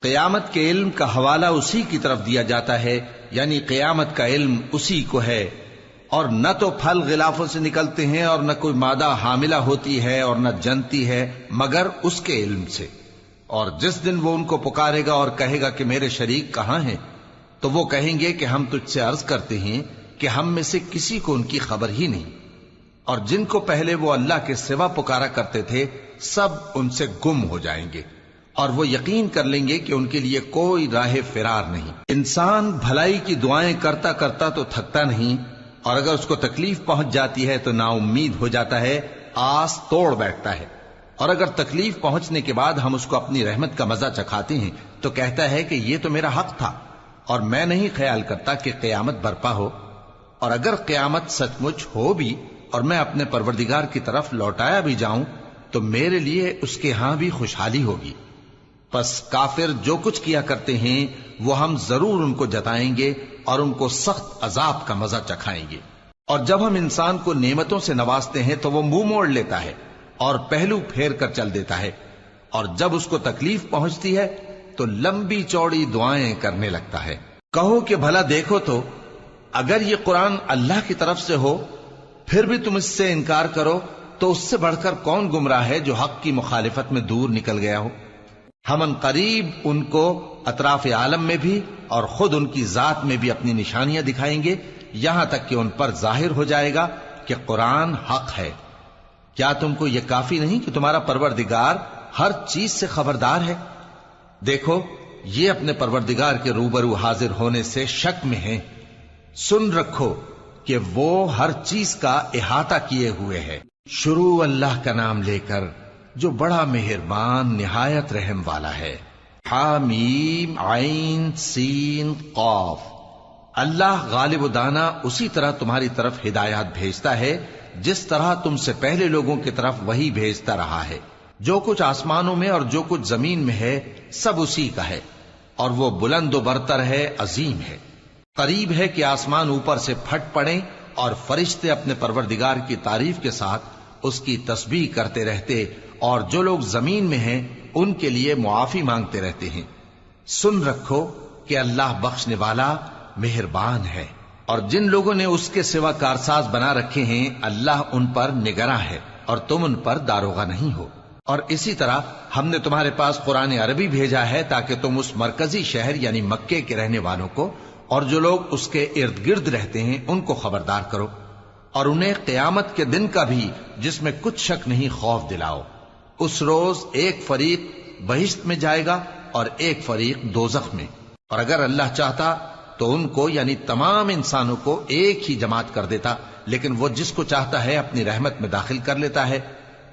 قیامت کے علم کا حوالہ اسی کی طرف دیا جاتا ہے، یعنی قیامت کا علم اسی کو ہے، اور نہ تو پھل غلافوں سے نکلتے ہیں اور نہ کوئی مادہ حاملہ ہوتی ہے اور نہ جنتی ہے مگر اس کے علم سے۔ اور جس دن وہ ان کو پکارے گا اور کہے گا کہ میرے شریک کہاں ہیں، تو وہ کہیں گے کہ ہم تجھ سے عرض کرتے ہیں کہ ہم میں سے کسی کو ان کی خبر ہی نہیں، اور جن کو پہلے وہ اللہ کے سوا پکارا کرتے تھے سب ان سے گم ہو جائیں گے، اور وہ یقین کر لیں گے کہ ان کے لیے کوئی راہ فرار نہیں۔ انسان بھلائی کی دعائیں کرتا کرتا تو تھکتا نہیں، اور اگر اس کو تکلیف پہنچ جاتی ہے تو نا امید ہو جاتا ہے، آس توڑ بیٹھتا ہے، اور اگر تکلیف پہنچنے کے بعد ہم اس کو اپنی رحمت کا مزہ چکھاتے ہیں تو کہتا ہے کہ یہ تو میرا حق تھا، اور میں نہیں خیال کرتا کہ قیامت برپا ہو۔ اور اگر قیامت سچ مچ ہو بھی اور میں اپنے پروردگار کی طرف لوٹایا بھی جاؤں تو میرے لیے اس کے ہاں بھی خوشحالی ہوگی۔ پس کافر جو کچھ کیا کرتے ہیں وہ ہم ضرور ان کو جتائیں گے اور ان کو سخت عذاب کا مزہ چکھائیں گے۔ اور جب ہم انسان کو نعمتوں سے نوازتے ہیں تو وہ منہ موڑ لیتا ہے اور پہلو پھیر کر چل دیتا ہے، اور جب اس کو تکلیف پہنچتی ہے تو لمبی چوڑی دعائیں کرنے لگتا ہے۔ کہو کہ بھلا دیکھو تو اگر یہ قرآن اللہ کی طرف سے ہو پھر بھی تم اس سے انکار کرو تو اس سے بڑھ کر کون گمراہ ہے جو حق کی مخالفت میں دور نکل گیا ہو۔ ہم ان قریب ان کو اطراف عالم میں بھی اور خود ان کی ذات میں بھی اپنی نشانیاں دکھائیں گے، یہاں تک کہ ان پر ظاہر ہو جائے گا کہ قرآن حق ہے۔ کیا تم کو یہ کافی نہیں کہ تمہارا پروردگار ہر چیز سے خبردار ہے؟ دیکھو یہ اپنے پروردگار کے روبرو حاضر ہونے سے شک میں ہیں۔ سن رکھو کہ وہ ہر چیز کا احاطہ کیے ہوئے ہے۔ شروع اللہ کا نام لے کر جو بڑا مہربان نہایت رحم والا ہے۔ حامیم عین سین قاف۔ اللہ غالب و دانا اسی طرح تمہاری طرف ہدایات بھیجتا ہے جس طرح تم سے پہلے لوگوں کی طرف وہی بھیجتا رہا ہے۔ جو کچھ آسمانوں میں اور جو کچھ زمین میں ہے سب اسی کا ہے، اور وہ بلند و برتر ہے، عظیم ہے۔ قریب ہے کہ آسمان اوپر سے پھٹ پڑیں اور فرشتے اپنے پروردگار کی تعریف کے ساتھ اس کی تسبیح کرتے رہتے، اور جو لوگ زمین میں ہیں ان کے لیے معافی مانگتے رہتے ہیں۔ سن رکھو کہ اللہ بخشنے والا مہربان ہے۔ اور جن لوگوں نے اس کے سوا کارساز بنا رکھے ہیں اللہ ان پر نگراں ہے اور تم ان پر داروغہ نہیں ہو۔ اور اسی طرح ہم نے تمہارے پاس قرآن عربی بھیجا ہے تاکہ تم اس مرکزی شہر یعنی مکے کے رہنے والوں کو اور جو لوگ اس کے ارد گرد رہتے ہیں ان کو خبردار کرو، اور انہیں قیامت کے دن کا بھی جس میں کچھ شک نہیں خوف دلاؤ۔ اس روز ایک فریق بہشت میں جائے گا اور ایک فریق دوزخ میں، اور اگر اللہ چاہتا تو ان کو یعنی تمام انسانوں کو ایک ہی جماعت کر دیتا، لیکن وہ جس کو چاہتا ہے اپنی رحمت میں داخل کر لیتا ہے،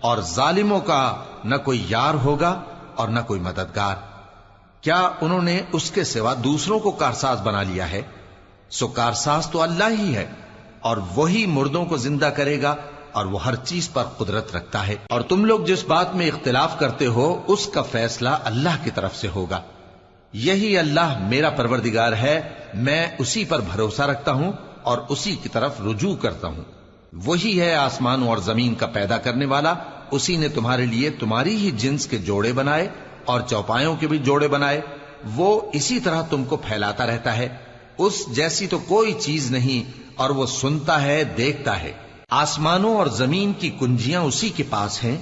اور ظالموں کا نہ کوئی یار ہوگا اور نہ کوئی مددگار۔ کیا انہوں نے اس کے سوا دوسروں کو کارساز بنا لیا ہے؟ سو کارساز تو اللہ ہی ہے، اور وہی مردوں کو زندہ کرے گا، اور وہ ہر چیز پر قدرت رکھتا ہے۔ اور تم لوگ جس بات میں اختلاف کرتے ہو اس کا فیصلہ اللہ کی طرف سے ہوگا۔ یہی اللہ میرا پروردگار ہے، میں اسی پر بھروسہ رکھتا ہوں اور اسی کی طرف رجوع کرتا ہوں۔ وہی ہے آسمانوں اور زمین کا پیدا کرنے والا، اسی نے تمہارے لیے تمہاری ہی جنس کے جوڑے بنائے اور چوپایوں کے بھی جوڑے بنائے۔ وہ اسی طرح تم کو پھیلاتا رہتا ہے، اس جیسی تو کوئی چیز نہیں، اور وہ سنتا ہے، دیکھتا ہے۔ آسمانوں اور زمین کی کنجیاں اسی کے پاس ہیں،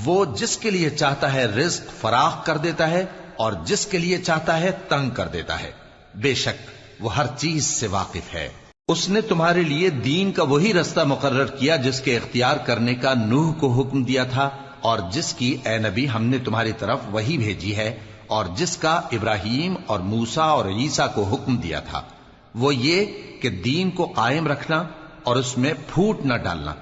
وہ جس کے لیے چاہتا ہے رزق فراخ کر دیتا ہے اور جس کے لیے چاہتا ہے تنگ کر دیتا ہے۔ بے شک وہ ہر چیز سے واقف ہے۔ اس نے تمہارے لیے دین کا وہی رستہ مقرر کیا جس کے اختیار کرنے کا نوح کو حکم دیا تھا، اور جس کی اے نبی ہم نے تمہاری طرف وہی بھیجی ہے، اور جس کا ابراہیم اور موسیٰ اور عیسیٰ کو حکم دیا تھا، وہ یہ کہ دین کو قائم رکھنا اور اس میں پھوٹ نہ ڈالنا۔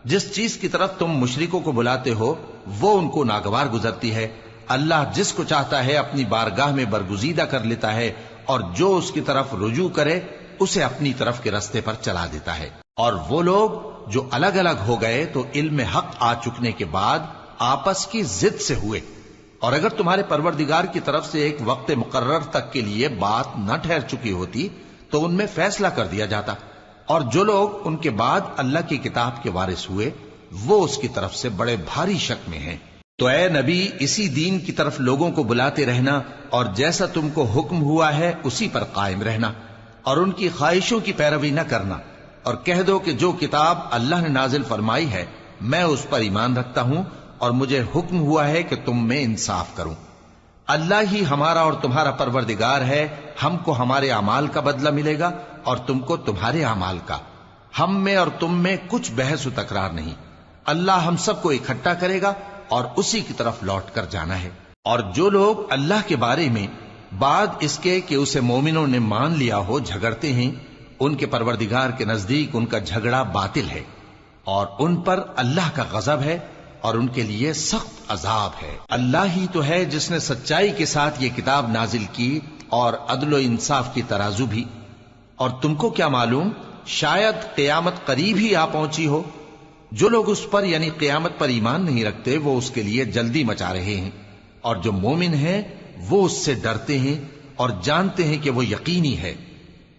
جس چیز کی طرف تم مشرکوں کو بلاتے ہو وہ ان کو ناگوار گزرتی ہے۔ اللہ جس کو چاہتا ہے اپنی بارگاہ میں برگزیدہ کر لیتا ہے، اور جو اس کی طرف رجوع کرے اسے اپنی طرف کے رستے پر چلا دیتا ہے۔ اور وہ لوگ جو الگ الگ ہو گئے تو علم حق آ چکنے کے بعد آپس کی ضد سے ہوئے، اور اگر تمہارے پروردگار کی طرف سے ایک وقت مقرر تک کے لیے بات نہ ٹھہر چکی ہوتی تو ان میں فیصلہ کر دیا جاتا، اور جو لوگ ان کے بعد اللہ کی کتاب کے وارث ہوئے وہ اس کی طرف سے بڑے بھاری شک میں ہیں۔ تو اے نبی اسی دین کی طرف لوگوں کو بلاتے رہنا اور جیسا تم کو حکم ہوا ہے اسی پر قائم رہنا اور ان کی خواہشوں کی پیروی نہ کرنا، اور کہہ دو کہ جو کتاب اللہ نے نازل فرمائی ہے میں اس پر ایمان رکھتا ہوں اور مجھے حکم ہوا ہے کہ تم میں انصاف کروں۔ اللہ ہی ہمارا اور تمہارا پروردگار ہے، ہم کو ہمارے اعمال کا بدلہ ملے گا اور تم کو تمہارے اعمال کا، ہم میں اور تم میں کچھ بحث و تکرار نہیں۔ اللہ ہم سب کو اکٹھا کرے گا اور اسی کی طرف لوٹ کر جانا ہے۔ اور جو لوگ اللہ کے بارے میں بعد اس کے کہ اسے مومنوں نے مان لیا ہو جھگڑتے ہیں، ان کے پروردگار کے نزدیک ان کا جھگڑا باطل ہے اور ان پر اللہ کا غضب ہے اور ان کے لیے سخت عذاب ہے۔ اللہ ہی تو ہے جس نے سچائی کے ساتھ یہ کتاب نازل کی اور عدل و انصاف کی ترازو بھی۔ اور تم کو کیا معلوم، شاید قیامت قریب ہی آ پہنچی ہو۔ جو لوگ اس پر یعنی قیامت پر ایمان نہیں رکھتے وہ اس کے لیے جلدی مچا رہے ہیں، اور جو مومن ہیں وہ اس سے ڈرتے ہیں اور جانتے ہیں کہ وہ یقینی ہے۔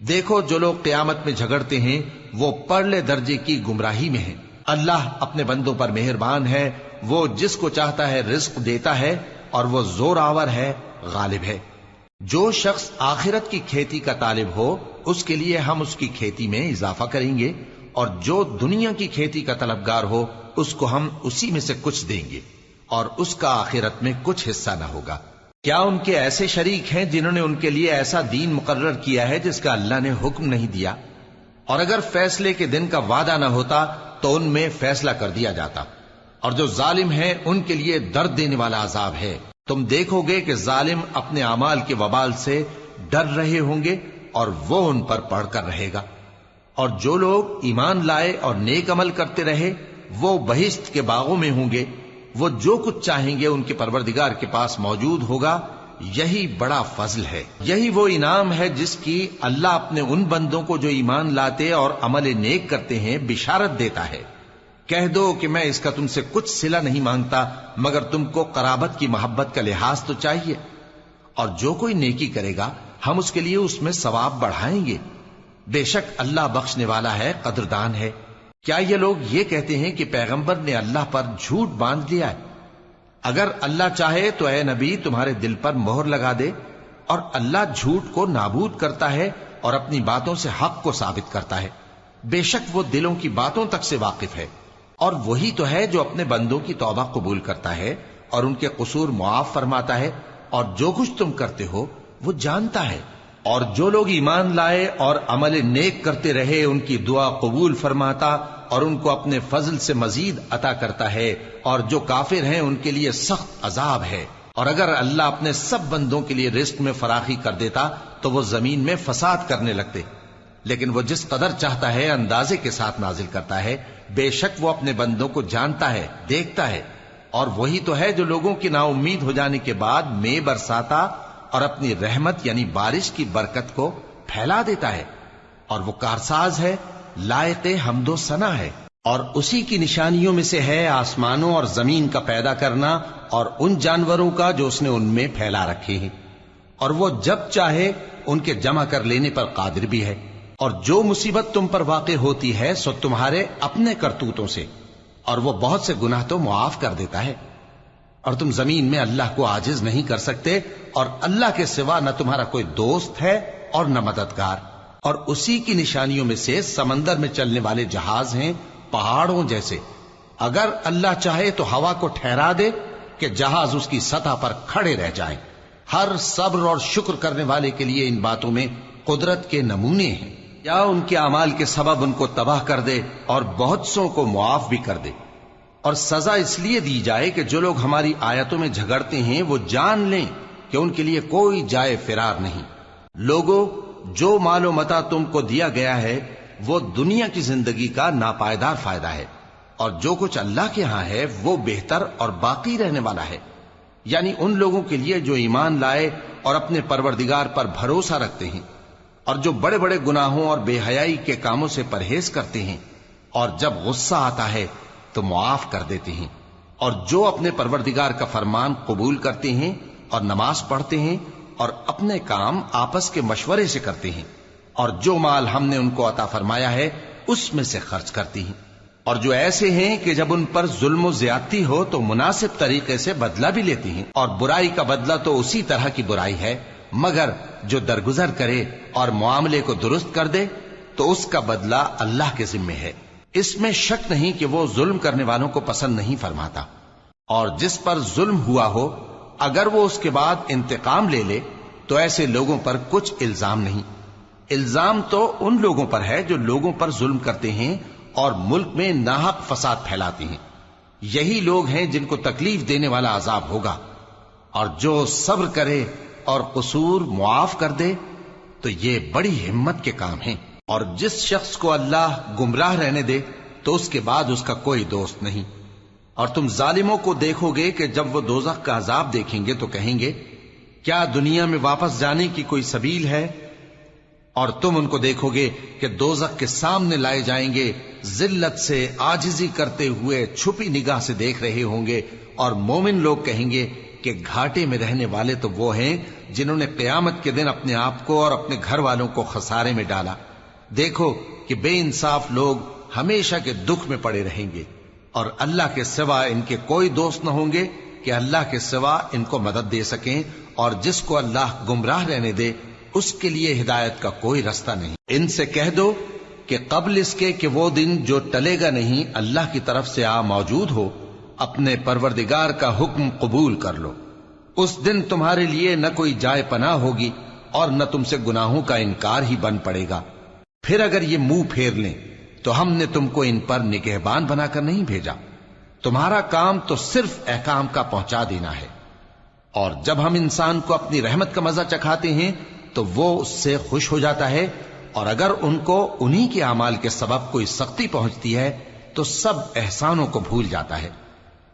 دیکھو جو لوگ قیامت میں جھگڑتے ہیں وہ پرلے درجے کی گمراہی میں ہیں۔ اللہ اپنے بندوں پر مہربان ہے، وہ جس کو چاہتا ہے رزق دیتا ہے اور وہ زور آور ہے، غالب ہے۔ جو شخص آخرت کی کھیتی کا طالب ہو اس کے لیے ہم اس کی کھیتی میں اضافہ کریں گے، اور جو دنیا کی کھیتی کا طلبگار ہو اس کو ہم اسی میں سے کچھ دیں گے اور اس کا آخرت میں کچھ حصہ نہ ہوگا۔ کیا ان کے ایسے شریک ہیں جنہوں نے ان کے لیے ایسا دین مقرر کیا ہے جس کا اللہ نے حکم نہیں دیا؟ اور اگر فیصلے کے دن کا وعدہ نہ ہوتا تو ان میں فیصلہ کر دیا جاتا، اور جو ظالم ہیں ان کے لیے درد دینے والا عذاب ہے۔ تم دیکھو گے کہ ظالم اپنے اعمال کے وبال سے ڈر رہے ہوں گے اور وہ ان پر پڑھ کر رہے گا۔ اور جو لوگ ایمان لائے اور نیک عمل کرتے رہے وہ بہشت کے باغوں میں ہوں گے، وہ جو کچھ چاہیں گے ان کے پروردگار کے پاس موجود ہوگا۔ یہی بڑا فضل ہے، یہی وہ انعام ہے جس کی اللہ اپنے ان بندوں کو جو ایمان لاتے اور عمل نیک کرتے ہیں بشارت دیتا ہے۔ کہہ دو کہ میں اس کا تم سے کچھ صلہ نہیں مانگتا مگر تم کو قرابت کی محبت کا لحاظ تو چاہیے، اور جو کوئی نیکی کرے گا ہم اس کے لیے اس میں ثواب بڑھائیں گے۔ بے شک اللہ بخشنے والا ہے، قدردان ہے۔ کیا یہ لوگ یہ کہتے ہیں کہ پیغمبر نے اللہ پر جھوٹ باندھ لیا ہے؟ اگر اللہ چاہے تو اے نبی تمہارے دل پر مہر لگا دے، اور اللہ جھوٹ کو نابود کرتا ہے اور اپنی باتوں سے حق کو ثابت کرتا ہے۔ بے شک وہ دلوں کی باتوں تک سے واقف ہے، اور وہی تو ہے جو اپنے بندوں کی توبہ قبول کرتا ہے اور ان کے قصور معاف فرماتا ہے، اور جو کچھ تم کرتے ہو وہ جانتا ہے۔ اور جو لوگ ایمان لائے اور عمل نیک کرتے رہے ان کی دعا قبول فرماتا اور ان کو اپنے فضل سے مزید عطا کرتا ہے، اور جو کافر ہیں ان کے لیے سخت عذاب ہے۔ اور اگر اللہ اپنے سب بندوں کے لیے رزق میں فراخی کر دیتا تو وہ زمین میں فساد کرنے لگتے، لیکن وہ جس قدر چاہتا ہے اندازے کے ساتھ نازل کرتا ہے۔ بے شک وہ اپنے بندوں کو جانتا ہے، دیکھتا ہے، اور وہی تو ہے جو لوگوں کی نا امید ہو جانے کے بعد مے برساتا اور اپنی رحمت یعنی بارش کی برکت کو پھیلا دیتا ہے، اور وہ کارساز ہے، لائق حمد و ثنا ہے۔ اور اسی کی نشانیوں میں سے ہے آسمانوں اور زمین کا پیدا کرنا اور ان جانوروں کا جو اس نے ان میں پھیلا رکھے ہیں، اور وہ جب چاہے ان کے جمع کر لینے پر قادر بھی ہے۔ اور جو مصیبت تم پر واقع ہوتی ہے سو تمہارے اپنے کرتوتوں سے، اور وہ بہت سے گناہ تو معاف کر دیتا ہے۔ اور تم زمین میں اللہ کو عاجز نہیں کر سکتے، اور اللہ کے سوا نہ تمہارا کوئی دوست ہے اور نہ مددگار۔ اور اسی کی نشانیوں میں سے سمندر میں چلنے والے جہاز ہیں، پہاڑوں جیسے۔ اگر اللہ چاہے تو ہوا کو ٹھہرا دے کہ جہاز اس کی سطح پر کھڑے رہ جائیں۔ ہر صبر اور شکر کرنے والے کے لیے ان باتوں میں قدرت کے نمونے ہیں۔ یا ان کے اعمال کے سبب ان کو تباہ کر دے اور بہت سوں کو معاف بھی کر دے۔ اور سزا اس لیے دی جائے کہ جو لوگ ہماری آیتوں میں جھگڑتے ہیں وہ جان لیں کہ ان کے لیے کوئی جائے فرار نہیں۔ لوگوں، جو مال و متاع تم کو دیا گیا ہے وہ دنیا کی زندگی کا ناپائیدار فائدہ ہے، اور جو کچھ اللہ کے ہاں ہے وہ بہتر اور باقی رہنے والا ہے۔ یعنی ان لوگوں کے لیے جو ایمان لائے اور اپنے پروردگار پر بھروسہ رکھتے ہیں، اور جو بڑے بڑے گناہوں اور بے حیائی کے کاموں سے پرہیز کرتے ہیں، اور جب غصہ آتا ہے تو معاف کر دیتے ہیں، اور جو اپنے پروردگار کا فرمان قبول کرتے ہیں اور نماز پڑھتے ہیں اور اپنے کام آپس کے مشورے سے کرتے ہیں، اور جو مال ہم نے ان کو عطا فرمایا ہے اس میں سے خرچ کرتے ہیں۔ اور جو ایسے ہیں کہ جب ان پر ظلم و زیادتی ہو تو مناسب طریقے سے بدلہ بھی لیتی ہیں، اور برائی کا بدلہ تو اسی طرح کی برائی ہے، مگر جو درگزر کرے اور معاملے کو درست کر دے تو اس کا بدلہ اللہ کے ذمے ہے۔ اس میں شک نہیں کہ وہ ظلم کرنے والوں کو پسند نہیں فرماتا، اور جس پر ظلم ہوا ہو اگر وہ اس کے بعد انتقام لے لے تو ایسے لوگوں پر کچھ الزام نہیں۔ الزام تو ان لوگوں پر ہے جو لوگوں پر ظلم کرتے ہیں اور ملک میں ناحق فساد پھیلاتے ہیں، یہی لوگ ہیں جن کو تکلیف دینے والا عذاب ہوگا۔ اور جو صبر کرے اور قصور معاف کر دے تو یہ بڑی ہمت کے کام ہیں۔ اور جس شخص کو اللہ گمراہ رہنے دے تو اس کے بعد اس کا کوئی دوست نہیں۔ اور تم ظالموں کو دیکھو گے کہ جب وہ دوزخ کا عذاب دیکھیں گے تو کہیں گے کیا دنیا میں واپس جانے کی کوئی سبیل ہے؟ اور تم ان کو دیکھو گے کہ دوزخ کے سامنے لائے جائیں گے، ذلت سے عاجزی کرتے ہوئے چھپی نگاہ سے دیکھ رہے ہوں گے، اور مومن لوگ کہیں گے کہ گھاٹے میں رہنے والے تو وہ ہیں جنہوں نے قیامت کے دن اپنے آپ کو اور اپنے گھر والوں کو خسارے میں ڈالا۔ دیکھو کہ بے انصاف لوگ ہمیشہ کے دکھ میں پڑے رہیں گے، اور اللہ کے سوا ان کے کوئی دوست نہ ہوں گے کہ اللہ کے سوا ان کو مدد دے سکیں، اور جس کو اللہ گمراہ رہنے دے اس کے لیے ہدایت کا کوئی رستہ نہیں۔ ان سے کہہ دو کہ قبل اس کے کہ وہ دن جو ٹلے گا نہیں اللہ کی طرف سے آ موجود ہو، اپنے پروردگار کا حکم قبول کر لو۔ اس دن تمہارے لیے نہ کوئی جائے پناہ ہوگی اور نہ تم سے گناہوں کا انکار ہی بن پڑے گا۔ پھر اگر یہ منہ پھیر لیں تو ہم نے تم کو ان پر نگہبان بنا کر نہیں بھیجا، تمہارا کام تو صرف احکام کا پہنچا دینا ہے۔ اور جب ہم انسان کو اپنی رحمت کا مزہ چکھاتے ہیں تو وہ اس سے خوش ہو جاتا ہے، اور اگر ان کو انہی کے اعمال کے سبب کوئی سختی پہنچتی ہے تو سب احسانوں کو بھول جاتا ہے۔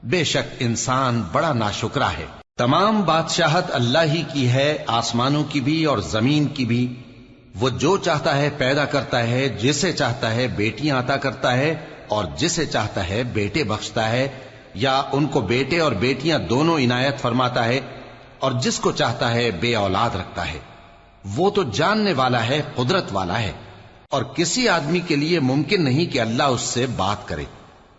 بے شک انسان بڑا ناشکرا ہے۔ تمام بادشاہت اللہ ہی کی ہے، آسمانوں کی بھی اور زمین کی بھی۔ وہ جو چاہتا ہے پیدا کرتا ہے، جسے چاہتا ہے بیٹیاں عطا کرتا ہے اور جسے چاہتا ہے بیٹے بخشتا ہے، یا ان کو بیٹے اور بیٹیاں دونوں عنایت فرماتا ہے، اور جس کو چاہتا ہے بے اولاد رکھتا ہے۔ وہ تو جاننے والا ہے، قدرت والا ہے، اور کسی آدمی کے لیے ممکن نہیں کہ اللہ اس سے بات کرے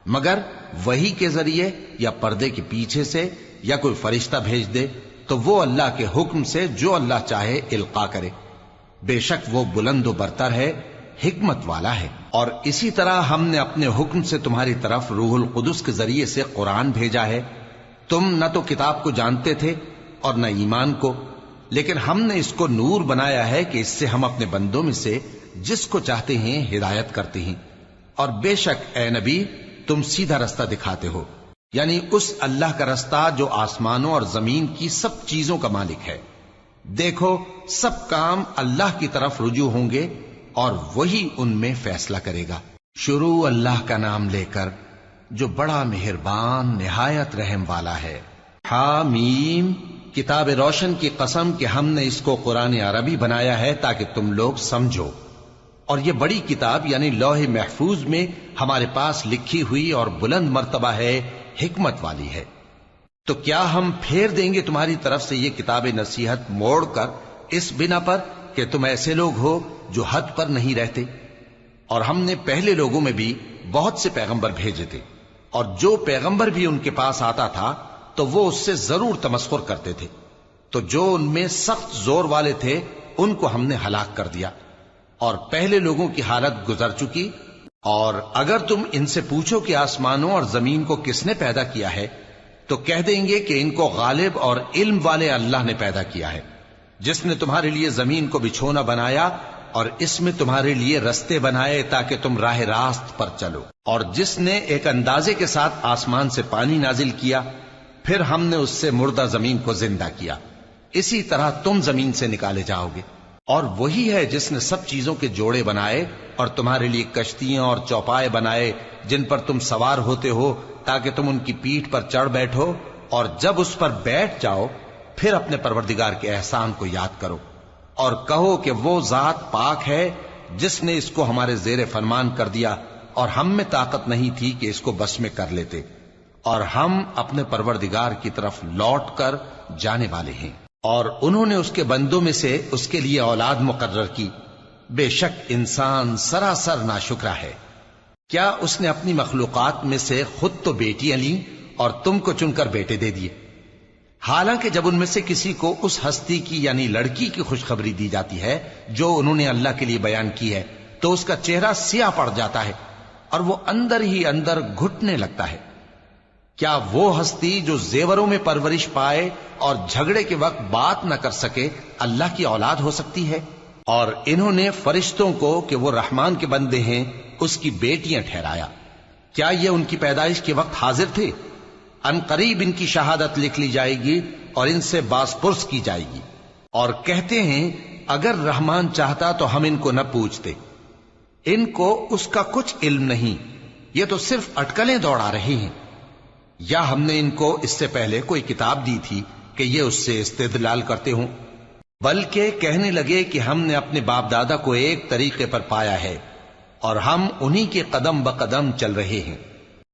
مگر وحی کے ذریعے یا پردے کے پیچھے سے، یا کوئی فرشتہ بھیج دے تو وہ اللہ کے حکم سے جو اللہ چاہے القا کرے۔ بے شک وہ بلند و برتر ہے، حکمت والا ہے۔ اور اسی طرح ہم نے اپنے حکم سے تمہاری طرف روح القدس کے ذریعے سے قرآن بھیجا ہے۔ تم نہ تو کتاب کو جانتے تھے اور نہ ایمان کو، لیکن ہم نے اس کو نور بنایا ہے کہ اس سے ہم اپنے بندوں میں سے جس کو چاہتے ہیں ہدایت کرتے ہیں۔ اور بے شک اے نبی تم سیدھا رستہ دکھاتے ہو، یعنی اس اللہ کا رستہ جو آسمانوں اور زمین کی سب چیزوں کا مالک ہے۔ دیکھو سب کام اللہ کی طرف رجوع ہوں گے اور وہی ان میں فیصلہ کرے گا۔ شروع اللہ کا نام لے کر جو بڑا مہربان نہایت رحم والا ہے۔ حامیم، کتاب روشن کی قسم کہ ہم نے اس کو قرآن عربی بنایا ہے تاکہ تم لوگ سمجھو۔ اور یہ بڑی کتاب یعنی لوح محفوظ میں ہمارے پاس لکھی ہوئی اور بلند مرتبہ ہے، حکمت والی ہے۔ تو کیا ہم پھیر دیں گے تمہاری طرف سے یہ کتاب نصیحت موڑ کر اس بنا پر کہ تم ایسے لوگ ہو جو حد پر نہیں رہتے؟ اور ہم نے پہلے لوگوں میں بھی بہت سے پیغمبر بھیجے تھے، اور جو پیغمبر بھی ان کے پاس آتا تھا تو وہ اس سے ضرور تمسخر کرتے تھے، تو جو ان میں سخت زور والے تھے ان کو ہم نے ہلاک کر دیا، اور پہلے لوگوں کی حالت گزر چکی۔ اور اگر تم ان سے پوچھو کہ آسمانوں اور زمین کو کس نے پیدا کیا ہے تو کہہ دیں گے کہ ان کو غالب اور علم والے اللہ نے پیدا کیا ہے، جس نے تمہارے لیے زمین کو بچھونا بنایا اور اس میں تمہارے لیے رستے بنائے تاکہ تم راہ راست پر چلو، اور جس نے ایک اندازے کے ساتھ آسمان سے پانی نازل کیا، پھر ہم نے اس سے مردہ زمین کو زندہ کیا، اسی طرح تم زمین سے نکالے جاؤ گے۔ اور وہی ہے جس نے سب چیزوں کے جوڑے بنائے اور تمہارے لیے کشتیاں اور چوپائے بنائے جن پر تم سوار ہوتے ہو تاکہ تم ان کی پیٹھ پر چڑھ بیٹھو، اور جب اس پر بیٹھ جاؤ پھر اپنے پروردگار کے احسان کو یاد کرو اور کہو کہ وہ ذات پاک ہے جس نے اس کو ہمارے زیر فرمان کر دیا اور ہم میں طاقت نہیں تھی کہ اس کو بس میں کر لیتے، اور ہم اپنے پروردگار کی طرف لوٹ کر جانے والے ہیں۔ اور انہوں نے اس کے بندوں میں سے اس کے لیے اولاد مقرر کی، بے شک انسان سراسر ناشکرا ہے۔ کیا اس نے اپنی مخلوقات میں سے خود تو بیٹیاں لیں اور تم کو چن کر بیٹے دے دیے؟ حالانکہ جب ان میں سے کسی کو اس ہستی کی یعنی لڑکی کی خوشخبری دی جاتی ہے جو انہوں نے اللہ کے لیے بیان کی ہے تو اس کا چہرہ سیاہ پڑ جاتا ہے اور وہ اندر ہی اندر گھٹنے لگتا ہے۔ کیا وہ ہستی جو زیوروں میں پرورش پائے اور جھگڑے کے وقت بات نہ کر سکے اللہ کی اولاد ہو سکتی ہے؟ اور انہوں نے فرشتوں کو کہ وہ رحمان کے بندے ہیں اس کی بیٹیاں ٹھہرایا۔ کیا یہ ان کی پیدائش کے وقت حاضر تھے؟ ان قریب ان کی شہادت لکھ لی جائے گی اور ان سے باز پرس کی جائے گی۔ اور کہتے ہیں اگر رحمان چاہتا تو ہم ان کو نہ پوچھتے، ان کو اس کا کچھ علم نہیں، یہ تو صرف اٹکلیں دوڑا رہے ہیں۔ یا ہم نے ان کو اس سے پہلے کوئی کتاب دی تھی کہ یہ اس سے استدلال کرتے ہوں؟ بلکہ کہنے لگے کہ ہم نے اپنے باپ دادا کو ایک طریقے پر پایا ہے اور ہم انہی کے قدم بقدم چل رہے ہیں،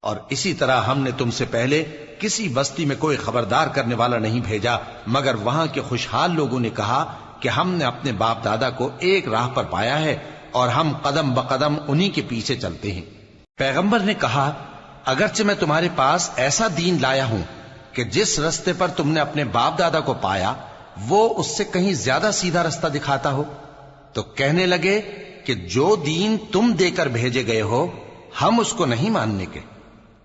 اور اسی طرح ہم نے تم سے پہلے کسی بستی میں کوئی خبردار کرنے والا نہیں بھیجا مگر وہاں کے خوشحال لوگوں نے کہا کہ ہم نے اپنے باپ دادا کو ایک راہ پر پایا ہے اور ہم قدم بقدم انہی کے پیچھے چلتے ہیں۔ پیغمبر نے کہا اگرچہ میں تمہارے پاس ایسا دین لایا ہوں کہ جس رستے پر تم نے اپنے باپ دادا کو پایا وہ اس سے کہیں زیادہ سیدھا رستہ دکھاتا ہو، تو کہنے لگے کہ جو دین تم دے کر بھیجے گئے ہو ہم اس کو نہیں ماننے کے،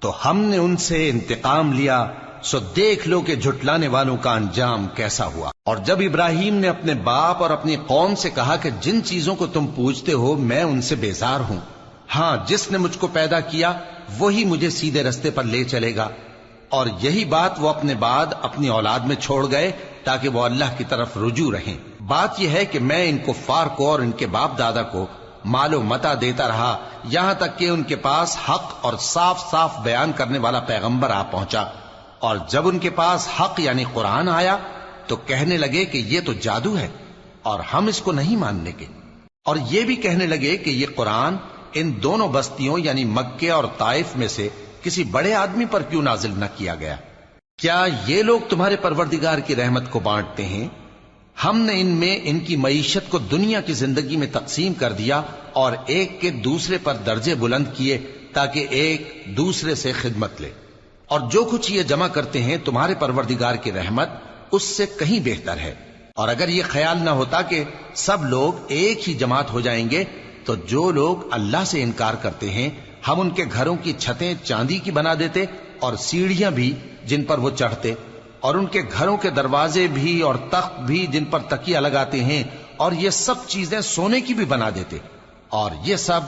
تو ہم نے ان سے انتقام لیا، سو دیکھ لو کہ جھٹلانے والوں کا انجام کیسا ہوا۔ اور جب ابراہیم نے اپنے باپ اور اپنی قوم سے کہا کہ جن چیزوں کو تم پوجتے ہو میں ان سے بیزار ہوں، ہاں جس نے مجھ کو پیدا کیا وہی مجھے سیدھے رستے پر لے چلے گا، اور یہی بات وہ اپنے بعد اپنی اولاد میں چھوڑ گئے تاکہ وہ اللہ کی طرف رجوع رہیں۔ بات یہ ہے کہ میں ان کفار کو اور ان کے باپ دادا کو مال و متاع دیتا رہا یہاں تک کہ ان کے پاس حق اور صاف صاف بیان کرنے والا پیغمبر آ پہنچا، اور جب ان کے پاس حق یعنی قرآن آیا تو کہنے لگے کہ یہ تو جادو ہے اور ہم اس کو نہیں ماننے کے، اور یہ بھی کہنے لگے کہ یہ قرآن ان دونوں بستیوں یعنی مکے اور طائف میں سے کسی بڑے آدمی پر کیوں نازل نہ کیا گیا؟ کیا یہ لوگ تمہارے پروردگار کی رحمت کو بانٹتے ہیں؟ ہم نے ان میں ان کی معیشت کو دنیا کی زندگی میں تقسیم کر دیا اور ایک کے دوسرے پر درجے بلند کیے تاکہ ایک دوسرے سے خدمت لے، اور جو کچھ یہ جمع کرتے ہیں تمہارے پروردگار کی رحمت اس سے کہیں بہتر ہے۔ اور اگر یہ خیال نہ ہوتا کہ سب لوگ ایک ہی جماعت ہو جائیں گے تو جو لوگ اللہ سے انکار کرتے ہیں ہم ان کے گھروں کی چھتیں چاندی کی بنا دیتے اور سیڑھیاں بھی جن پر وہ چڑھتے، اور ان کے گھروں کے دروازے بھی اور تخت بھی جن پر تکیہ لگاتے ہیں، اور یہ سب چیزیں سونے کی بھی بنا دیتے، اور یہ سب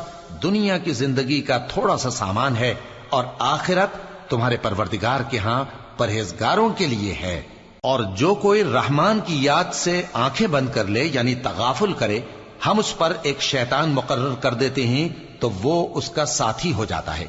دنیا کی زندگی کا تھوڑا سا سامان ہے، اور آخرت تمہارے پروردگار کے ہاں پرہیزگاروں کے لیے ہے۔ اور جو کوئی رحمان کی یاد سے آنکھیں بند کر لے یعنی تغافل کرے ہم اس پر ایک شیطان مقرر کر دیتے ہیں تو وہ اس کا ساتھی ہو جاتا ہے،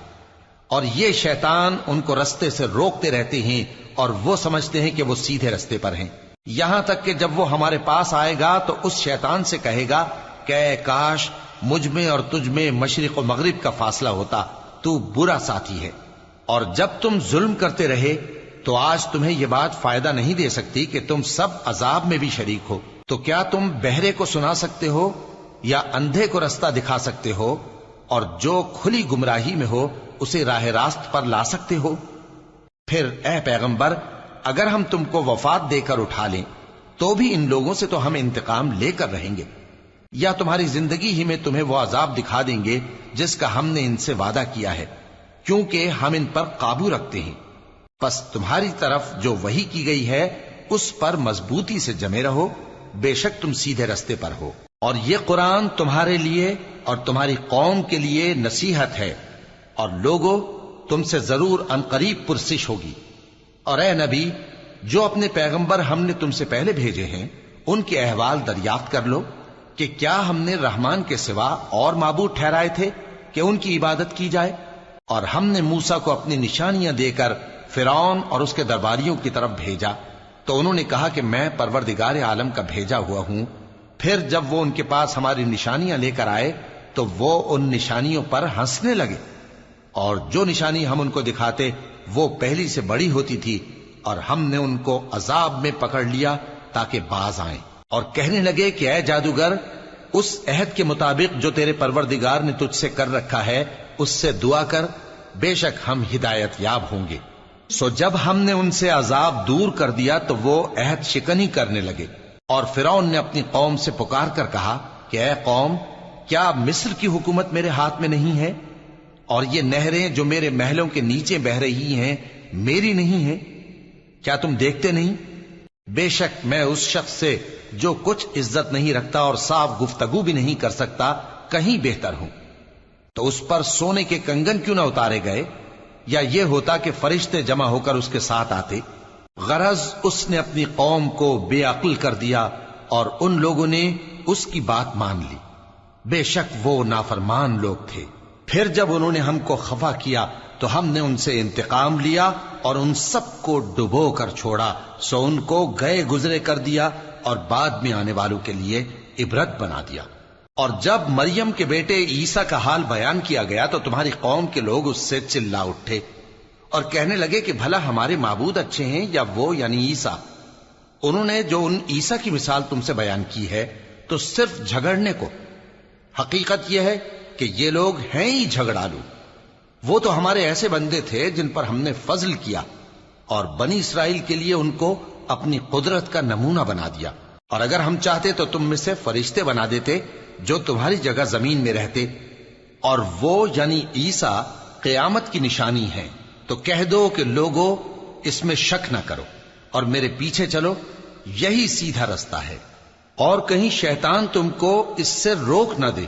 اور یہ شیطان ان کو رستے سے روکتے رہتے ہیں اور وہ سمجھتے ہیں کہ وہ سیدھے رستے پر ہیں، یہاں تک کہ جب وہ ہمارے پاس آئے گا تو اس شیطان سے کہے گا کہ اے کاش مجھ میں اور تجھ میں مشرق و مغرب کا فاصلہ ہوتا، تو برا ساتھی ہے۔ اور جب تم ظلم کرتے رہے تو آج تمہیں یہ بات فائدہ نہیں دے سکتی کہ تم سب عذاب میں بھی شریک ہو، تو کیا تم بہرے کو سنا سکتے ہو یا اندھے کو رستہ دکھا سکتے ہو، اور جو کھلی گمراہی میں ہو اسے راہ راست پر لا سکتے ہو؟ پھر اے پیغمبر اگر ہم تم کو وفات دے کر اٹھا لیں تو بھی ان لوگوں سے تو ہم انتقام لے کر رہیں گے، یا تمہاری زندگی ہی میں تمہیں وہ عذاب دکھا دیں گے جس کا ہم نے ان سے وعدہ کیا ہے، کیونکہ ہم ان پر قابو رکھتے ہیں۔ پس تمہاری طرف جو وحی کی گئی ہے اس پر مضبوطی سے جمے رہو، بے شک تم سیدھے رستے پر ہو، اور یہ قرآن تمہارے لیے اور تمہاری قوم کے لیے نصیحت ہے، اور لوگوں تم سے ضرور عنقریب پرسش ہوگی۔ اور اے نبی جو اپنے پیغمبر ہم نے تم سے پہلے بھیجے ہیں ان کے احوال دریافت کر لو کہ کیا ہم نے رحمان کے سوا اور معبود ٹھہرائے تھے کہ ان کی عبادت کی جائے؟ اور ہم نے موسیٰ کو اپنی نشانیاں دے کر فرعون اور اس کے درباریوں کی طرف بھیجا تو انہوں نے کہا کہ میں پروردگار عالم کا بھیجا ہوا ہوں۔ پھر جب وہ ان کے پاس ہماری نشانیاں لے کر آئے تو وہ ان نشانیوں پر ہنسنے لگے، اور جو نشانی ہم ان کو دکھاتے وہ پہلی سے بڑی ہوتی تھی، اور ہم نے ان کو عذاب میں پکڑ لیا تاکہ باز آئیں، اور کہنے لگے کہ اے جادوگر اس عہد کے مطابق جو تیرے پروردگار نے تجھ سے کر رکھا ہے اس سے دعا کر، بے شک ہم ہدایت یاب ہوں گے۔ سو جب ہم نے ان سے عذاب دور کر دیا تو وہ عہد شکنی کرنے لگے، اور فرعون نے اپنی قوم سے پکار کر کہا کہ اے قوم، کیا مصر کی حکومت میرے ہاتھ میں نہیں ہے؟ اور یہ نہریں جو میرے محلوں کے نیچے بہ رہی ہیں میری نہیں ہیں؟ کیا تم دیکھتے نہیں؟ بے شک میں اس شخص سے جو کچھ عزت نہیں رکھتا اور صاف گفتگو بھی نہیں کر سکتا کہیں بہتر ہوں۔ تو اس پر سونے کے کنگن کیوں نہ اتارے گئے، یا یہ ہوتا کہ فرشتے جمع ہو کر اس کے ساتھ آتے؟ غرض اس نے اپنی قوم کو بے عقل کر دیا اور ان لوگوں نے اس کی بات مان لی، بے شک وہ نافرمان لوگ تھے۔ پھر جب انہوں نے ہم کو خفا کیا تو ہم نے ان سے انتقام لیا اور ان سب کو ڈبو کر چھوڑا، سو ان کو گئے گزرے کر دیا اور بعد میں آنے والوں کے لیے عبرت بنا دیا۔ اور جب مریم کے بیٹے عیسیٰ کا حال بیان کیا گیا تو تمہاری قوم کے لوگ اس سے چلا اٹھے اور کہنے لگے کہ بھلا ہمارے معبود اچھے ہیں یا وہ یعنی عیسیٰ؟ انہوں نے جو ان عیسیٰ کی مثال تم سے بیان کی ہے تو صرف جھگڑنے کو۔ حقیقت یہ ہے کہ یہ لوگ ہیں ہی جھگڑالو۔ وہ تو ہمارے ایسے بندے تھے جن پر ہم نے فضل کیا، اور بنی اسرائیل کے لیے ان کو اپنی قدرت کا نمونہ بنا دیا۔ اور اگر ہم چاہتے تو تم میں سے فرشتے بنا دیتے جو تمہاری جگہ زمین میں رہتے، اور وہ یعنی عیسیٰ قیامت کی نشانی ہے۔ تو کہہ دو کہ لوگوں اس میں شک نہ کرو اور میرے پیچھے چلو، یہی سیدھا رستہ ہے، اور کہیں شیطان تم کو اس سے روک نہ دے،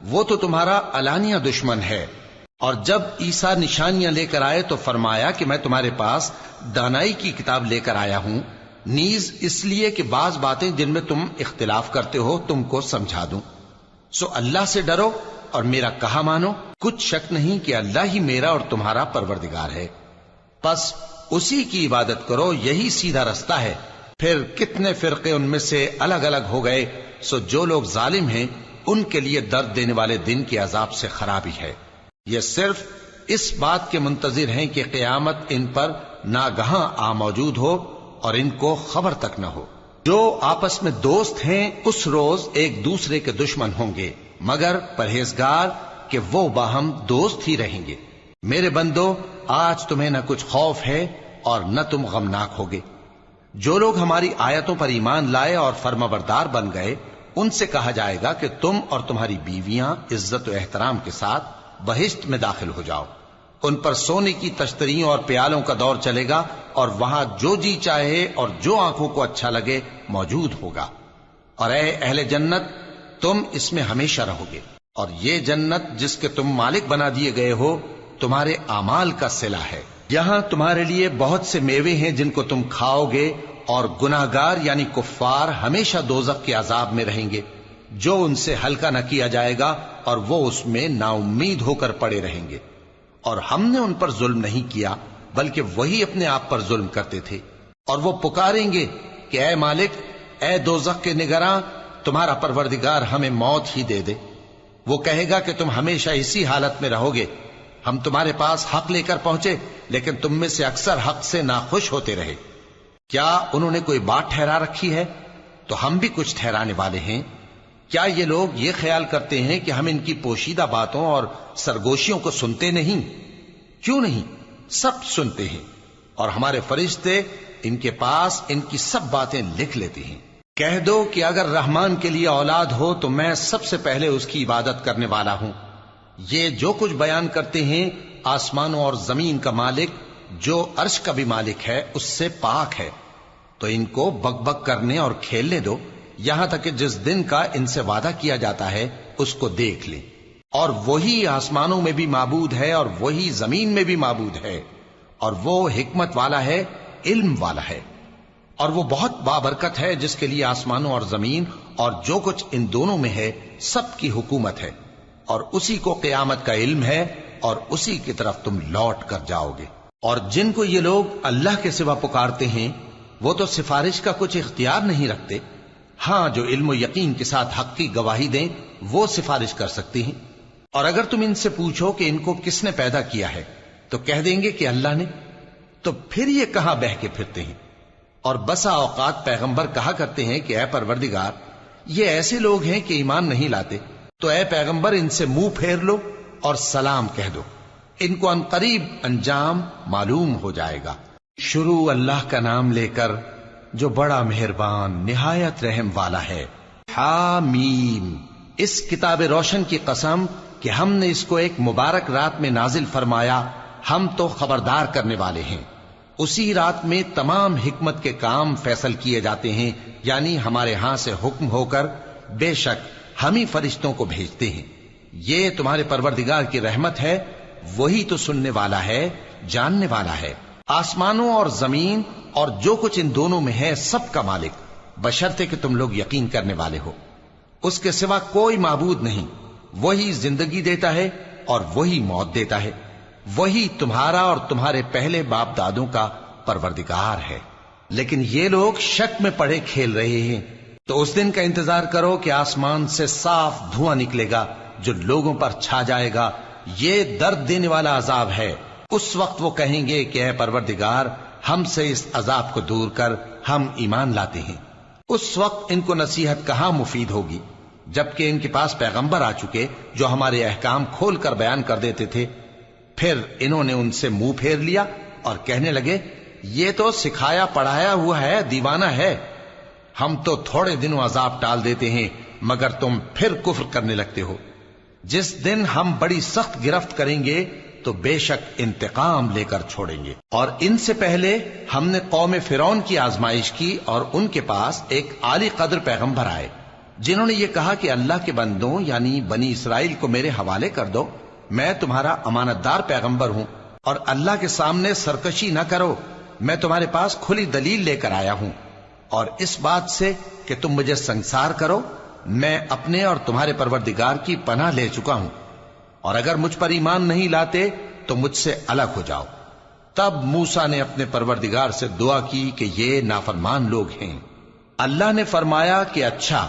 وہ تو تمہارا علانیہ دشمن ہے۔ اور جب عیسیٰ نشانیاں لے کر آئے تو فرمایا کہ میں تمہارے پاس دانائی کی کتاب لے کر آیا ہوں، نیز اس لیے کہ بعض باتیں جن میں تم اختلاف کرتے ہو تم کو سمجھا دوں۔ سو اللہ سے ڈرو اور میرا کہا مانو، کچھ شک نہیں کہ اللہ ہی میرا اور تمہارا پروردگار ہے، پس اسی کی عبادت کرو، یہی سیدھا رستہ ہے۔ پھر کتنے فرقے ان میں سے الگ الگ ہو گئے، سو جو لوگ ظالم ہیں ان کے لیے درد دینے والے دن کے عذاب سے خرابی ہے۔ یہ صرف اس بات کے منتظر ہیں کہ قیامت ان پر ناگہاں آ موجود ہو اور ان کو خبر تک نہ ہو۔ جو آپس میں دوست ہیں اس روز ایک دوسرے کے دشمن ہوں گے، مگر پرہیزگار کہ وہ باہم دوست ہی رہیں گے۔ میرے بندو، آج تمہیں نہ کچھ خوف ہے اور نہ تم غمناک ہوگے۔ جو لوگ ہماری آیتوں پر ایمان لائے اور فرمانبردار بن گئے ان سے کہا جائے گا کہ تم اور تمہاری بیویاں عزت و احترام کے ساتھ بہشت میں داخل ہو جاؤ۔ ان پر سونے کی تشتریوں اور پیالوں کا دور چلے گا، اور وہاں جو جی چاہے اور جو آنکھوں کو اچھا لگے موجود ہوگا۔ اور اے اہل جنت، تم اس میں ہمیشہ رہو گے، اور یہ جنت جس کے تم مالک بنا دیے گئے ہو تمہارے اعمال کا صلہ ہے۔ یہاں تمہارے لیے بہت سے میوے ہیں جن کو تم کھاؤ گے، اور گناہگار یعنی کفار ہمیشہ دوزخ کے عذاب میں رہیں گے، جو ان سے ہلکا نہ کیا جائے گا، اور وہ اس میں نا امید ہو کر پڑے رہیں گے۔ اور ہم نے ان پر ظلم نہیں کیا بلکہ وہی اپنے آپ پر ظلم کرتے تھے۔ اور وہ پکاریں گے کہ اے مالک، اے دوزخ کے نگراں، تمہارا پروردگار ہمیں موت ہی دے دے۔ وہ کہے گا کہ تم ہمیشہ اسی حالت میں رہو گے، ہم تمہارے پاس حق لے کر پہنچے لیکن تم میں سے اکثر حق سے ناخوش ہوتے رہے۔ کیا انہوں نے کوئی بات ٹھہرا رکھی ہے؟ تو ہم بھی کچھ ٹھہرانے والے ہیں۔ کیا یہ لوگ یہ خیال کرتے ہیں کہ ہم ان کی پوشیدہ باتوں اور سرگوشیوں کو سنتے نہیں؟ کیوں نہیں، سب سنتے ہیں، اور ہمارے فرشتے ان کے پاس ان کی سب باتیں لکھ لیتے ہیں۔ کہہ دو کہ اگر رحمان کے لیے اولاد ہو تو میں سب سے پہلے اس کی عبادت کرنے والا ہوں۔ یہ جو کچھ بیان کرتے ہیں آسمانوں اور زمین کا مالک جو عرش کا بھی مالک ہے اس سے پاک ہے، تو ان کو بک بک کرنے اور کھیلنے دو، یہاں تک کہ جس دن کا ان سے وعدہ کیا جاتا ہے اس کو دیکھ لیں۔ اور وہی آسمانوں میں بھی معبود ہے اور وہی زمین میں بھی معبود ہے، اور وہ حکمت والا ہے، علم والا ہے، اور وہ بہت بابرکت ہے جس کے لیے آسمانوں اور زمین اور جو کچھ ان دونوں میں ہے سب کی حکومت ہے، اور اسی کو قیامت کا علم ہے، اور اسی کی طرف تم لوٹ کر جاؤ گے۔ اور جن کو یہ لوگ اللہ کے سوا پکارتے ہیں وہ تو سفارش کا کچھ اختیار نہیں رکھتے، ہاں جو علم و یقین کے ساتھ حق کی گواہی دیں وہ سفارش کر سکتی ہیں۔ اور اگر تم ان سے پوچھو کہ ان کو کس نے پیدا کیا ہے تو کہہ دیں گے کہ اللہ نے، تو پھر یہ کہاں بہ کے پھرتے ہیں۔ اور بسا اوقات پیغمبر کہا کرتے ہیں کہ اے پروردگار، یہ ایسے لوگ ہیں کہ ایمان نہیں لاتے، تو اے پیغمبر ان سے منہ پھیر لو اور سلام کہہ دو، ان کو ان قریب انجام معلوم ہو جائے گا۔ شروع اللہ کا نام لے کر جو بڑا مہربان نہایت رحم والا ہے۔ حامیم، اس کتاب روشن کی قسم کہ ہم نے اس کو ایک مبارک رات میں نازل فرمایا، ہم تو خبردار کرنے والے ہیں۔ اسی رات میں تمام حکمت کے کام فیصل کیے جاتے ہیں، یعنی ہمارے ہاں سے حکم ہو کر بے شک ہم ہی فرشتوں کو بھیجتے ہیں۔ یہ تمہارے پروردگار کی رحمت ہے، وہی تو سننے والا ہے، جاننے والا ہے۔ آسمانوں اور زمین اور جو کچھ ان دونوں میں ہے سب کا مالک، بشرطے کہ تم لوگ یقین کرنے والے ہو۔ اس کے سوا کوئی معبود نہیں، وہی زندگی دیتا ہے اور وہی موت دیتا ہے، وہی تمہارا اور تمہارے پہلے باپ دادوں کا پروردگار ہے۔ لیکن یہ لوگ شک میں پڑے کھیل رہے ہیں، تو اس دن کا انتظار کرو کہ آسمان سے صاف دھواں نکلے گا جو لوگوں پر چھا جائے گا، یہ درد دینے والا عذاب ہے۔ اس وقت وہ کہیں گے کہ اے پروردگار، ہم سے اس عذاب کو دور کر، ہم ایمان لاتے ہیں۔ اس وقت ان کو نصیحت کہاں مفید ہوگی، جبکہ ان کے پاس پیغمبر آ چکے جو ہمارے احکام کھول کر بیان کر دیتے تھے۔ پھر انہوں نے ان سے منہ پھیر لیا اور کہنے لگے، یہ تو سکھایا پڑھایا ہوا ہے، دیوانہ ہے۔ ہم تو تھوڑے دنوں عذاب ٹال دیتے ہیں، مگر تم پھر کفر کرنے لگتے ہو۔ جس دن ہم بڑی سخت گرفت کریں گے تو بے شک انتقام لے کر چھوڑیں گے۔ اور ان سے پہلے ہم نے قوم فرعون کی آزمائش کی، اور ان کے پاس ایک عالی قدر پیغمبر آئے جنہوں نے یہ کہا کہ اللہ کے بندوں یعنی بنی اسرائیل کو میرے حوالے کر دو، میں تمہارا امانت دار پیغمبر ہوں، اور اللہ کے سامنے سرکشی نہ کرو، میں تمہارے پاس کھلی دلیل لے کر آیا ہوں، اور اس بات سے کہ تم مجھے سنسار کرو، میں اپنے اور تمہارے پروردگار کی پناہ لے چکا ہوں، اور اگر مجھ پر ایمان نہیں لاتے تو مجھ سے الگ ہو جاؤ۔ تب موسیٰ نے اپنے پروردگار سے دعا کی کہ یہ نافرمان لوگ ہیں۔ اللہ نے فرمایا کہ اچھا،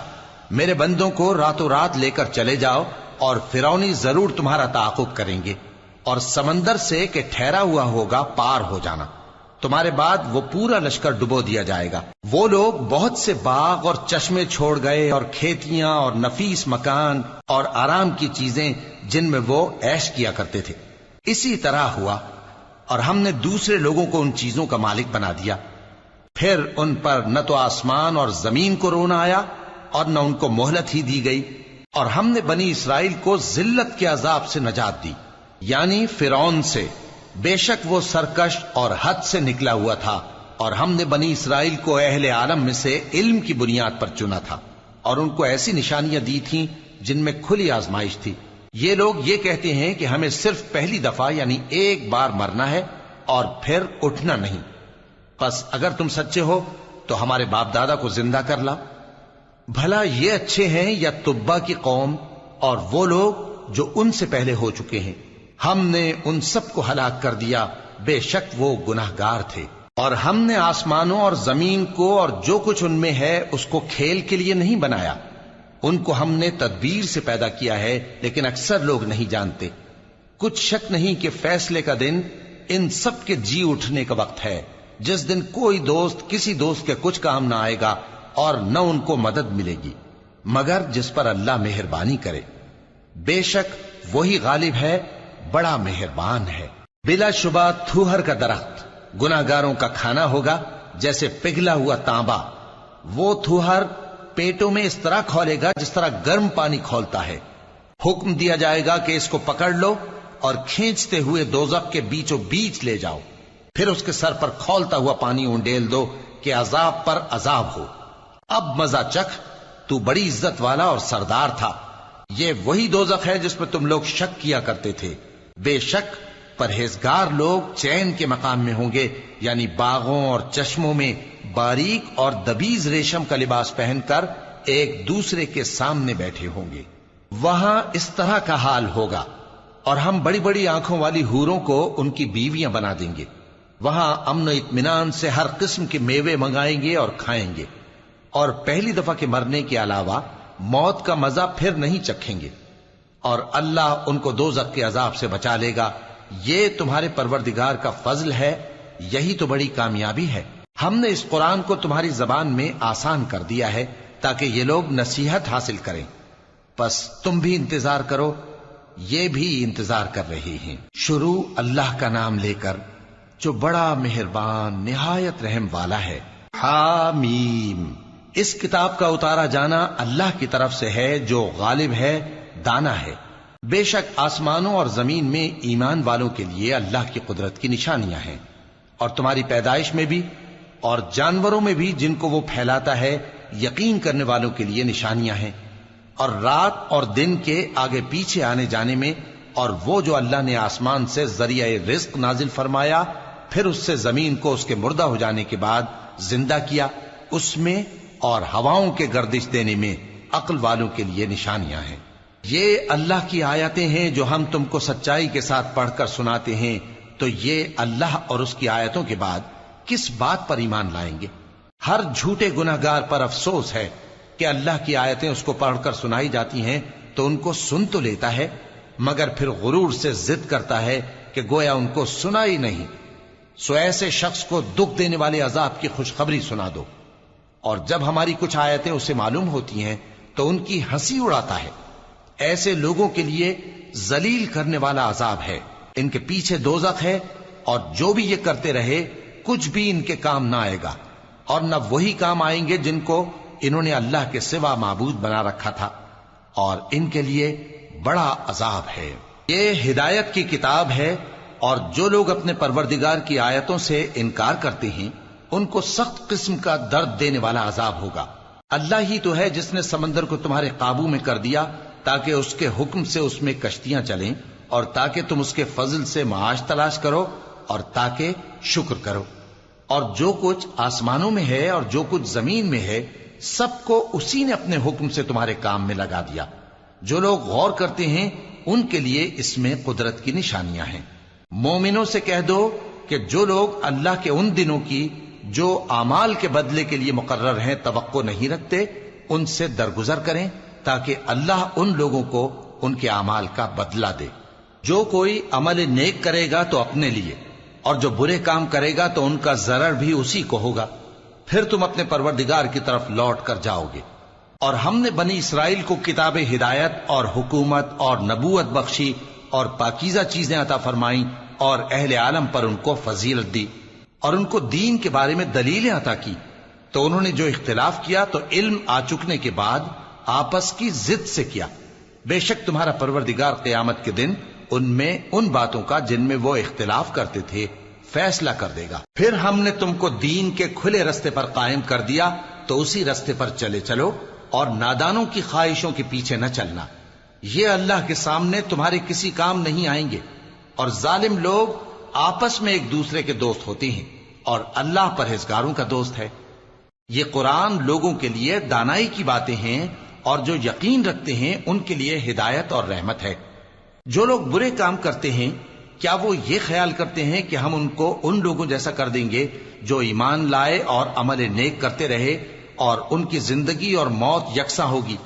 میرے بندوں کو راتوں رات لے کر چلے جاؤ، اور فرعونی ضرور تمہارا تعاقب کریں گے، اور سمندر سے کہ ٹھہرا ہوا ہوگا پار ہو جانا، تمہارے بعد وہ پورا لشکر ڈبو دیا جائے گا۔ وہ لوگ بہت سے باغ اور چشمے چھوڑ گئے، اور کھیتیاں اور نفیس مکان اور آرام کی چیزیں جن میں وہ عیش کیا کرتے تھے۔ اسی طرح ہوا، اور ہم نے دوسرے لوگوں کو ان چیزوں کا مالک بنا دیا۔ پھر ان پر نہ تو آسمان اور زمین کو رونا آیا، اور نہ ان کو مہلت ہی دی گئی، اور ہم نے بنی اسرائیل کو ذلت کے عذاب سے نجات دی، یعنی فرعون سے۔ بے شک وہ سرکش اور حد سے نکلا ہوا تھا، اور ہم نے بنی اسرائیل کو اہل عالم میں سے علم کی بنیاد پر چنا تھا، اور ان کو ایسی نشانیاں دی تھیں جن میں کھلی آزمائش تھی۔ یہ لوگ یہ کہتے ہیں کہ ہمیں صرف پہلی دفعہ یعنی ایک بار مرنا ہے اور پھر اٹھنا نہیں، پس اگر تم سچے ہو تو ہمارے باپ دادا کو زندہ کر لا۔ بھلا یہ اچھے ہیں یا تبا کی قوم اور وہ لوگ جو ان سے پہلے ہو چکے ہیں؟ ہم نے ان سب کو ہلاک کر دیا، بے شک وہ گناہگار تھے۔ اور ہم نے آسمانوں اور زمین کو اور جو کچھ ان میں ہے اس کو کھیل کے لیے نہیں بنایا، ان کو ہم نے تدبیر سے پیدا کیا ہے، لیکن اکثر لوگ نہیں جانتے۔ کچھ شک نہیں کہ فیصلے کا دن ان سب کے جی اٹھنے کا وقت ہے، جس دن کوئی دوست کسی دوست کے کچھ کام نہ آئے گا، اور نہ ان کو مدد ملے گی مگر جس پر اللہ مہربانی کرے۔ بے شک وہی غالب ہے، بڑا مہربان ہے۔ بلا شبہ تھوہر کا درخت گناہگاروں کا کھانا ہوگا، جیسے پگھلا ہوا تانبا۔ وہ تھوہر پیٹوں میں اس طرح کھولے گا جس طرح گرم پانی کھولتا ہے۔ حکم دیا جائے گا کہ اس کو پکڑ لو اور کھینچتے ہوئے دوزخ کے بیچوں بیچ لے جاؤ، پھر اس کے سر پر کھولتا ہوا پانی اونڈیل دو کہ عذاب پر عذاب ہو۔ اب مزہ چکھ، تو بڑی عزت والا اور سردار تھا۔ یہ وہی دوزخ ہے جس میں تم لوگ شک کیا کرتے تھے۔ بے شک پرہیزگار لوگ چین کے مقام میں ہوں گے، یعنی باغوں اور چشموں میں باریک اور دبیز ریشم کا لباس پہن کر ایک دوسرے کے سامنے بیٹھے ہوں گے۔ وہاں اس طرح کا حال ہوگا، اور ہم بڑی بڑی آنکھوں والی حوروں کو ان کی بیویاں بنا دیں گے۔ وہاں امن و اطمینان سے ہر قسم کے میوے منگائیں گے اور کھائیں گے، اور پہلی دفعہ کے مرنے کے علاوہ موت کا مزہ پھر نہیں چکھیں گے، اور اللہ ان کو دوزخ کے عذاب سے بچا لے گا۔ یہ تمہارے پروردگار کا فضل ہے، یہی تو بڑی کامیابی ہے۔ ہم نے اس قرآن کو تمہاری زبان میں آسان کر دیا ہے تاکہ یہ لوگ نصیحت حاصل کریں، پس تم بھی انتظار کرو، یہ بھی انتظار کر رہے ہیں۔ شروع اللہ کا نام لے کر جو بڑا مہربان نہایت رحم والا ہے۔ حامیم، اس کتاب کا اتارا جانا اللہ کی طرف سے ہے جو غالب ہے، دانا ہے۔ بے شک آسمانوں اور زمین میں ایمان والوں کے لیے اللہ کی قدرت کی نشانیاں ہیں، اور تمہاری پیدائش میں بھی اور جانوروں میں بھی جن کو وہ پھیلاتا ہے یقین کرنے والوں کے لیے نشانیاں ہیں، اور رات اور دن کے آگے پیچھے آنے جانے میں، اور وہ جو اللہ نے آسمان سے ذریعہ رزق نازل فرمایا پھر اس سے زمین کو اس کے مردہ ہو جانے کے بعد زندہ کیا، اس میں اور ہواؤں کے گردش دینے میں عقل والوں کے لیے نشانیاں ہیں۔ یہ اللہ کی آیتیں ہیں جو ہم تم کو سچائی کے ساتھ پڑھ کر سناتے ہیں، تو یہ اللہ اور اس کی آیتوں کے بعد کس بات پر ایمان لائیں گے؟ ہر جھوٹے گناہگار پر افسوس ہے کہ اللہ کی آیتیں اس کو پڑھ کر سنائی جاتی ہیں تو ان کو سن تو لیتا ہے، مگر پھر غرور سے ضد کرتا ہے کہ گویا ان کو سنا ہی نہیں۔ سو ایسے شخص کو دکھ دینے والے عذاب کی خوشخبری سنا دو، اور جب ہماری کچھ آیتیں اسے معلوم ہوتی ہیں تو ان کی ہنسی اڑاتا ہے۔ ایسے لوگوں کے لیے ذلیل کرنے والا عذاب ہے، ان کے پیچھے دوزخ ہے، اور جو بھی یہ کرتے رہے کچھ بھی ان کے کام نہ آئے گا، اور نہ وہی کام آئیں گے جن کو انہوں نے اللہ کے سوا معبود بنا رکھا تھا، اور ان کے لیے بڑا عذاب ہے۔ یہ ہدایت کی کتاب ہے، اور جو لوگ اپنے پروردگار کی آیتوں سے انکار کرتے ہیں ان کو سخت قسم کا درد دینے والا عذاب ہوگا۔ اللہ ہی تو ہے جس نے سمندر کو تمہارے قابو میں کر دیا تاکہ اس کے حکم سے اس میں کشتیاں چلیں، اور تاکہ تم اس کے فضل سے معاش تلاش کرو، اور تاکہ شکر کرو۔ اور جو کچھ آسمانوں میں ہے اور جو کچھ زمین میں ہے سب کو اسی نے اپنے حکم سے تمہارے کام میں لگا دیا۔ جو لوگ غور کرتے ہیں ان کے لیے اس میں قدرت کی نشانیاں ہیں۔ مومنوں سے کہہ دو کہ جو لوگ اللہ کے ان دنوں کی جو اعمال کے بدلے کے لیے مقرر ہیں توقع نہیں رکھتے ان سے درگزر کریں تاکہ اللہ ان لوگوں کو ان کے اعمال کا بدلہ دے۔ جو کوئی عمل نیک کرے گا تو اپنے لیے، اور جو برے کام کرے گا تو ان کا ضرر بھی اسی کو ہوگا، پھر تم اپنے پروردگار کی طرف لوٹ کر جاؤ گے۔ اور ہم نے بنی اسرائیل کو کتاب ہدایت اور حکومت اور نبوت بخشی اور پاکیزہ چیزیں عطا فرمائیں، اور اہل عالم پر ان کو فضیلت دی، اور ان کو دین کے بارے میں دلیلیں عطا کی، تو انہوں نے جو اختلاف کیا تو علم آ چکنے کے بعد آپس کی ضد سے کیا۔ بے شک تمہارا پروردگار قیامت کے دن ان میں ان باتوں کا جن میں وہ اختلاف کرتے تھے فیصلہ کر دے گا۔ پھر ہم نے تم کو دین کے کھلے رستے پر قائم کر دیا تو اسی رستے پر چلے چلو، اور نادانوں کی خواہشوں کے پیچھے نہ چلنا، یہ اللہ کے سامنے تمہارے کسی کام نہیں آئیں گے۔ اور ظالم لوگ آپس میں ایک دوسرے کے دوست ہوتے ہیں، اور اللہ پرہیزگاروں کا دوست ہے۔ یہ قرآن لوگوں کے لیے دانائی کی باتیں ہیں، اور جو یقین رکھتے ہیں ان کے لیے ہدایت اور رحمت ہے۔ جو لوگ برے کام کرتے ہیں کیا وہ یہ خیال کرتے ہیں کہ ہم ان کو ان لوگوں جیسا کر دیں گے جو ایمان لائے اور عمل نیک کرتے رہے اور ان کی زندگی اور موت یکساں ہوگی؟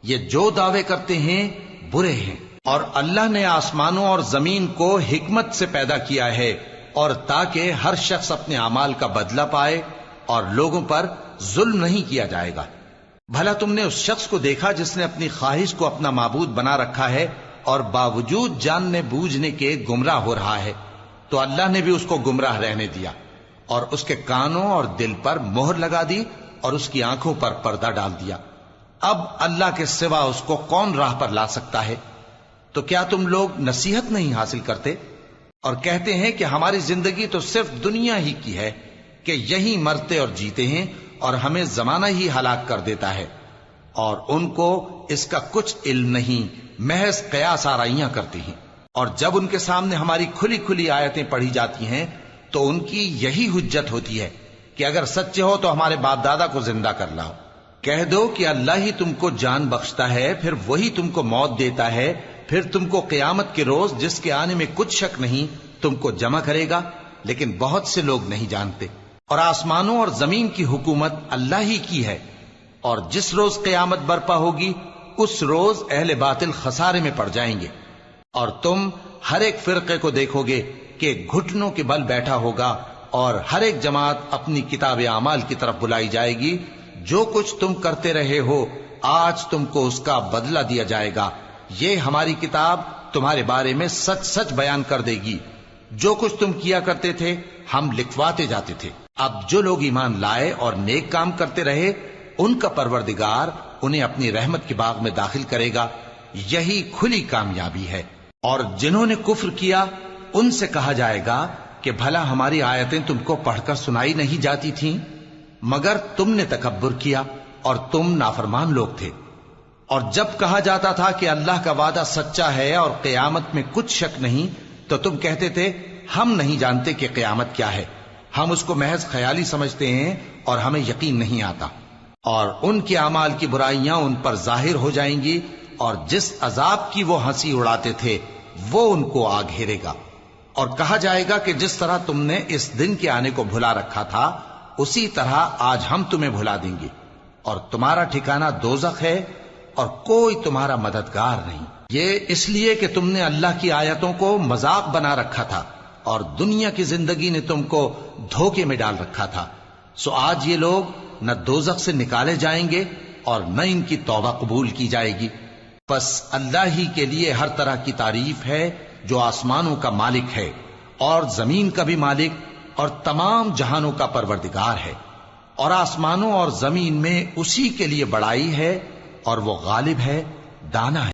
یہ جو دعوے کرتے ہیں برے ہیں۔ اور اللہ نے آسمانوں اور زمین کو حکمت سے پیدا کیا ہے، اور تاکہ ہر شخص اپنے اعمال کا بدلہ پائے، اور لوگوں پر ظلم نہیں کیا جائے گا۔ بھلا تم نے اس شخص کو دیکھا جس نے اپنی خواہش کو اپنا معبود بنا رکھا ہے اور باوجود جاننے بوجھنے کے گمراہ ہو رہا ہے؟ تو اللہ نے بھی اس کو گمراہ رہنے دیا، اور اس کے کانوں اور دل پر مہر لگا دی، اور اس کی آنکھوں پر پردہ ڈال دیا۔ اب اللہ کے سوا اس کو کون راہ پر لا سکتا ہے؟ تو کیا تم لوگ نصیحت نہیں حاصل کرتے اور کہتے ہیں کہ ہماری زندگی تو صرف دنیا ہی کی ہے، کہ یہی مرتے اور جیتے ہیں اور ہمیں زمانہ ہی ہلاک کر دیتا ہے، اور ان کو اس کا کچھ علم نہیں، محض قیاس آرائیاں کرتے ہیں۔ اور جب ان کے سامنے ہماری کھلی کھلی آیتیں پڑھی جاتی ہیں تو ان کی یہی حجت ہوتی ہے کہ اگر سچے ہو تو ہمارے باپ دادا کو زندہ کر لاؤ۔ کہہ دو کہ اللہ ہی تم کو جان بخشتا ہے، پھر وہی تم کو موت دیتا ہے، پھر تم کو قیامت کے روز جس کے آنے میں کچھ شک نہیں تم کو جمع کرے گا، لیکن بہت سے لوگ نہیں جانتے۔ اور آسمانوں اور زمین کی حکومت اللہ ہی کی ہے، اور جس روز قیامت برپا ہوگی اس روز اہل باطل خسارے میں پڑ جائیں گے۔ اور تم ہر ایک فرقے کو دیکھو گے کہ گھٹنوں کے بل بیٹھا ہوگا، اور ہر ایک جماعت اپنی کتاب اعمال کی طرف بلائی جائے گی۔ جو کچھ تم کرتے رہے ہو آج تم کو اس کا بدلہ دیا جائے گا، یہ ہماری کتاب تمہارے بارے میں سچ سچ بیان کر دے گی. جو کچھ تم کیا کرتے تھے ہم لکھواتے جاتے تھے. اب جو لوگ ایمان لائے اور نیک کام کرتے رہے ان کا پروردگار انہیں اپنی رحمت کے باغ میں داخل کرے گا. یہی کھلی کامیابی ہے. اور جنہوں نے کفر کیا ان سے کہا جائے گا کہ بھلا ہماری آیتیں تم کو پڑھ کر سنائی نہیں جاتی تھیں؟ مگر تم نے تکبر کیا اور تم نافرمان لوگ تھے. اور جب کہا جاتا تھا کہ اللہ کا وعدہ سچا ہے اور قیامت میں کچھ شک نہیں تو تم کہتے تھے ہم نہیں جانتے کہ قیامت کیا ہے، ہم اس کو محض خیالی سمجھتے ہیں اور ہمیں یقین نہیں آتا. اور ان کے اعمال کی برائیاں ان پر ظاہر ہو جائیں گی اور جس عذاب کی وہ ہنسی اڑاتے تھے وہ ان کو آ گھیرے گا. اور کہا جائے گا کہ جس طرح تم نے اس دن کے آنے کو بھلا رکھا تھا اسی طرح آج ہم تمہیں بھلا دیں گے، اور تمہارا ٹھکانہ دوزخ ہے اور کوئی تمہارا مددگار نہیں. یہ اس لیے کہ تم نے اللہ کی آیتوں کو مذاق بنا رکھا تھا اور دنیا کی زندگی نے تم کو دھوکے میں ڈال رکھا تھا. سو آج یہ لوگ نہ دوزخ سے نکالے جائیں گے اور نہ ان کی توبہ قبول کی جائے گی. بس اللہ ہی کے لیے ہر طرح کی تعریف ہے جو آسمانوں کا مالک ہے اور زمین کا بھی مالک اور تمام جہانوں کا پروردگار ہے. اور آسمانوں اور زمین میں اسی کے لیے بڑائی ہے اور وہ غالب ہے، دانا ہے.